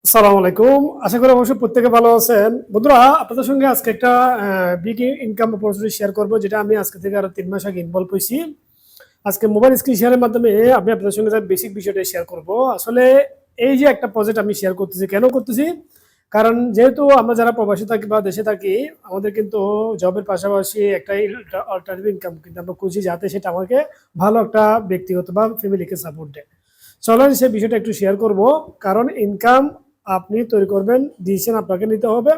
আসসালামু আলাইকুম। আশা করি অবশ্যই প্রত্যেকে ভালো আছেন। বন্ধুরা, আপনাদের সঙ্গে আজকে একটা বিগ ইনকাম অপরচুনিটি শেয়ার করব, যেটা আমি আজকে থেকে আরো ৩ মাস আগে ইনভলভ হইছি। আজকে মোবাইল স্ক্রিন শেয়ারের মাধ্যমে আমি আপনাদের সঙ্গে তার বেসিক বিষয়টা শেয়ার করব। আসলে এই যে একটা প্রজেক্ট আমি শেয়ার করতেছি, কেন করতেছি? কারণ যেহেতু আমরা যারা প্রবাসী থাকি বা দেশে থাকি, আমাদের কিন্তু জবের পাশাপাশি একটা অল্টারনেটিভ ইনকাম কিন্তু আমরা খুঁজি, যাতে সেটা আমাকে ভালো একটা ব্যক্তিগত বা ফ্যামিলিকে সাপোর্ট দেয়। চলেন সেই বিষয়টা একটু শেয়ার করব। কারণ ইনকাম আপনি তৈরি করবেন, ডিসিশন আপনাকে নিতে হবে।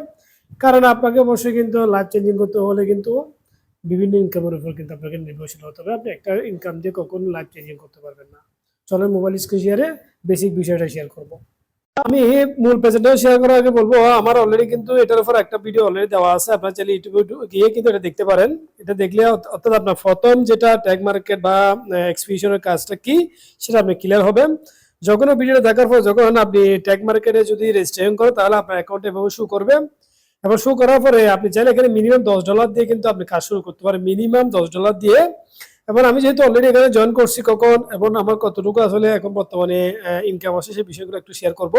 কারণ আপনাকে অবশ্যই কিন্তু লাইফ চেঞ্জিং করতে হলে কিন্তু বিভিন্ন ইনকামের উপর কিন্তু আপনাকে নির্ভরশীল হতে হবে। আপনি একটা ইনকাম দিয়ে কখনো লাইফ চেঞ্জিং করতে পারবেন না। চলেন মোবাইল স্ক্রিন শেয়ারে বেসিক বিষয়টা শেয়ার করব। আমি মূল প্রেজেন্টটা শেয়ার করার আগে বলবো, আমার অলরেডি কিন্তু এটার উপর একটা ভিডিও অলরেডি দেওয়া আছে। আপনার চাইলে ইউটিউবে গিয়ে কিন্তু এটা দেখতে পারেন। এটা দেখলে অর্থাৎ আপনার প্রথম যেটা ট্যাগ মার্কেট বা এক্সপিডিশনের কাজটা কি, সেটা আপনি ক্লিয়ার হবেন। যখন ভিডিওটা দেখার পর যখন আপনি ট্যাগ মার্কেটে যদি রেজিস্ট্রেশন করেন, তাহলে আপনার অ্যাকাউন্টে এভাবে শো করবে। এবার শো করার পরে আপনি চাইলে এখানে মিনিমাম $10 দিয়ে কিন্তু আপনি কাজ শুরু করতে পারেন, মিনিমাম $10 দিয়ে। এবার আমি যেহেতু অলরেডি এখানে জয়েন করছি কখন এবং আমার কতটুকু আসলে এখন বর্তমানে ইনকাম আসে, সেই বিষয়গুলো একটু শেয়ার করব।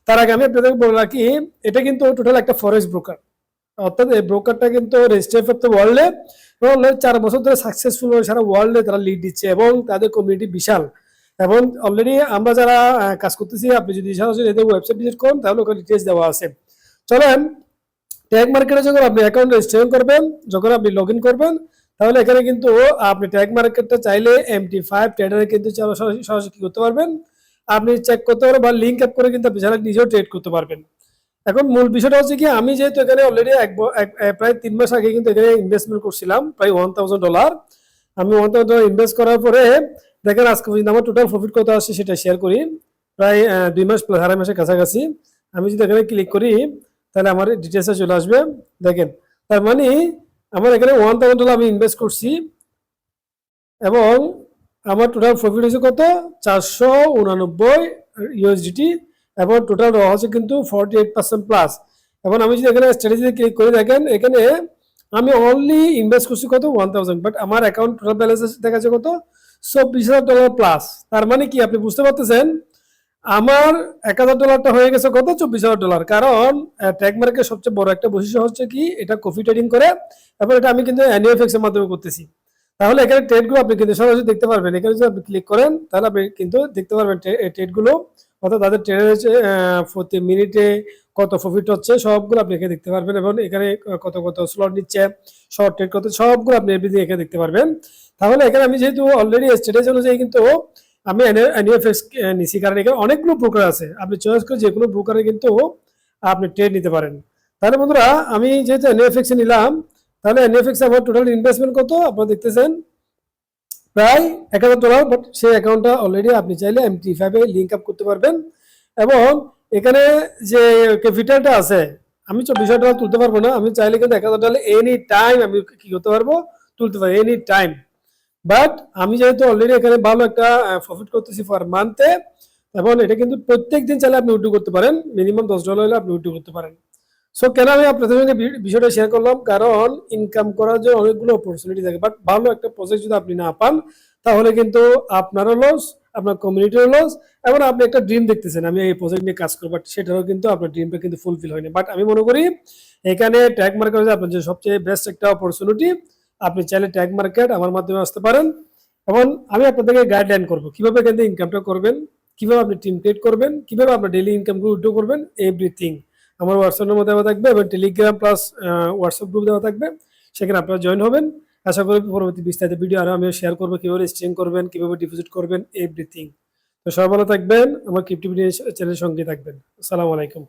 তার আগে আমি আপনাদের বলে রাখি, এটা কিন্তু টোটাল একটা ফরেক্স ব্রোকার। অর্থাৎ এই ব্রোকারটা কিন্তু রেজিস্টার অফ দ্য ওয়ার্ল্ডে 4 বছর ধরে সাকসেসফুল সারা ওয়ার্ল্ডে তারা লিড দিচ্ছে এবং তাদের কমিউনিটি বিশাল। এবং অলরেডি আমরা যারা কাজ করতেছি, আপনি যদি সরাসরি এদের ওয়েবসাইট ভিজিট করেন তাহলে ওখানে ডিটেলস দেওয়া আছে। চলেন, ট্যাগ মার্কেটে যখন আপনি অ্যাকাউন্ট রেজিস্ট্রেশন করবেন, যখন আপনি লগ ইন করবেন, তাহলে এখানে কিন্তু আপনি ট্যাগ মার্কেটটা চাইলে MT5 ট্রেডারে কিন্তু সরাসরি কি করতে পারবেন, আপনি চেক করতে পারবেন বা লিঙ্ক আপ করে কিন্তু আপনি নিজেও ট্রেড করতে পারবেন। এখন মূল বিষয়টা হচ্ছে কি, আমি যেহেতু এখানে অলরেডি প্রায় ৩ মাস আগে কিন্তু এখানে ইনভেস্টমেন্ট করছিলাম প্রায় $1000। আমি $1000 ইনভেস্ট করার পরে দেখেন আজকে পর্যন্ত আমার টোটাল প্রফিট কত আসছে সেটা শেয়ার করি। প্রায় 2 মাস প্লাস, 2.5 মাসের কাছাকাছি। আমি যদি এখানে ক্লিক করি তাহলে আমার ডিটেলসে চলে আসবে। দেখেন, তার মানে আমার এখানে $1000 আমি ইনভেস্ট করছি এবং আমার টোটাল প্রফিট হয়েছে কত, 489 USDT। এবং টোটাল র হচ্ছে কিন্তু 48% প্লাস। এবং আমি যদি এখানে স্ট্র্যাটেজিতে ক্লিক করে দেখেন, এখানে আমি অনলি ইনভেস্ট করছি কত, 1000, বাট আমার অ্যাকাউন্ট টোটাল ব্যালেন্স দেখাচ্ছে কত, $24,000 প্লাস। তার মানে কি আপনি বুঝতে পারতেছেন, আমার $1000টা হয়ে গেছে কত, $24,000। কারণ ট্যাগ মার্কেটের সবচেয়ে বড় একটা বৈশিষ্ট্য হচ্ছে কি, এটা কফি ট্রেডিং করে এবং এটা আমি কিন্তু NFX এর মাধ্যমে করতেছি। তাহলে এখানে ট্রেডগুলো আপনি কিন্তু সরাসরি দেখতে পারবেন। এখানে যদি আপনি ক্লিক করেন তাহলে আপনি কিন্তু দেখতে পারবেন ট্রেডগুলো, অর্থাৎ তাদের ট্রেডের প্রতি মিনিটে কত প্রফিট হচ্ছে সবগুলো আপনি এখানে দেখতে পারবেন। এবং এখানে কত কত স্লট নিচ্ছে, শর্ট ট্রেড কত, সবগুলো আপনি এভরিথিং এখানে দেখতে পারবেন। তাহলে এখানে আমি যেহেতু অলরেডি স্ট্র্যাটেজি অনুযায়ী কিন্তু আমি NFX নিছি, কারণ এখানে অনেকগুলো ব্রোকার আছে, আপনি চয়েস করে যে কোনো ব্রোকারে কিন্তু আপনি ট্রেড নিতে পারেন। তাহলে বন্ধুরা, আমি যেহেতু NFX নিলাম, তাহলে NFX আমার টোটাল ইনভেস্টমেন্ট কত আপনারা দেখতেছেন, প্রায় $1000। বাট সেই অ্যাকাউন্টটা অলরেডি আপনি চাইলে MT5 এ লিঙ্ক আপ করতে পারবেন। এবং এখানে যে ক্যাপিটালটা আছে, আমি $24,000 তুলতে পারবো না, আমি চাইলে কিন্তু $1000 এনি টাইম আমি কি করতে পারবো, তুলতে পারবো এনি টাইম। বাট আমি যেহেতু অলরেডি এখানে ভালো একটা প্রফিট করতেছি পার মান্থে, এবং এটা কিন্তু প্রত্যেক দিন চাইলে আপনি উইথড্র করতে পারেন, মিনিমাম $10 হলে আপনি উইথড্র করতে পারেন। সো কেন আমি আপনাদের সঙ্গে বিষয়টা শেয়ার করলাম, কারণ ইনকাম করার জন্য অনেকগুলো অপরচুনিটি থাকে, বাট ভালো একটা প্রজেক্ট যদি আপনি না পান, তাহলে কিন্তু আপনারও লস, আপনার কমিউনিটিরও লস। এবং আপনি একটা ড্রিম দেখতেছেন আমি এই প্রজেক্ট নিয়ে কাজ করবো, বাট সেটারও কিন্তু আপনার ড্রিমটা কিন্তু ফুলফিল হয়নি। বাট আমি মনে করি এখানে ট্যাগ মার্কেট হচ্ছে আপনার যে সবচেয়ে বেস্ট একটা অপরচুনিটি। আপনি চাইলে ট্যাগ মার্কেট আমার মাধ্যমে আসতে পারেন এবং আমি আপনাদেরকে গাইডলাইন করবো কিভাবে এখান থেকে ইনকামটা করবেন, কিভাবে আপনি টিম ক্রিয়েট করবেন, কিভাবে আপনার ডেইলি ইনকামগুলো উইথড্র করবেন, এভরিথিং আমার হোয়াটসঅ্যাপের মধ্যে দেওয়া থাকবে এবং টেলিগ্রাম প্লাস হোয়াটসঅ্যাপ গ্রুপ দেওয়া থাকবে, সেখানে আপনারা জয়েন হবেন। আশা করি পরবর্তী বিস্তারিত ভিডিও আরও আমি শেয়ার করবো, কীভাবে রেজিস্ট্রেশন করবেন, কীভাবে ডিপোজিট করবেন, এভরিথিং। তো সবাই ভালো থাকবেন, আমার ক্রিপ্টো চ্যানেলের সঙ্গে থাকবেন। আসসালামু আলাইকুম।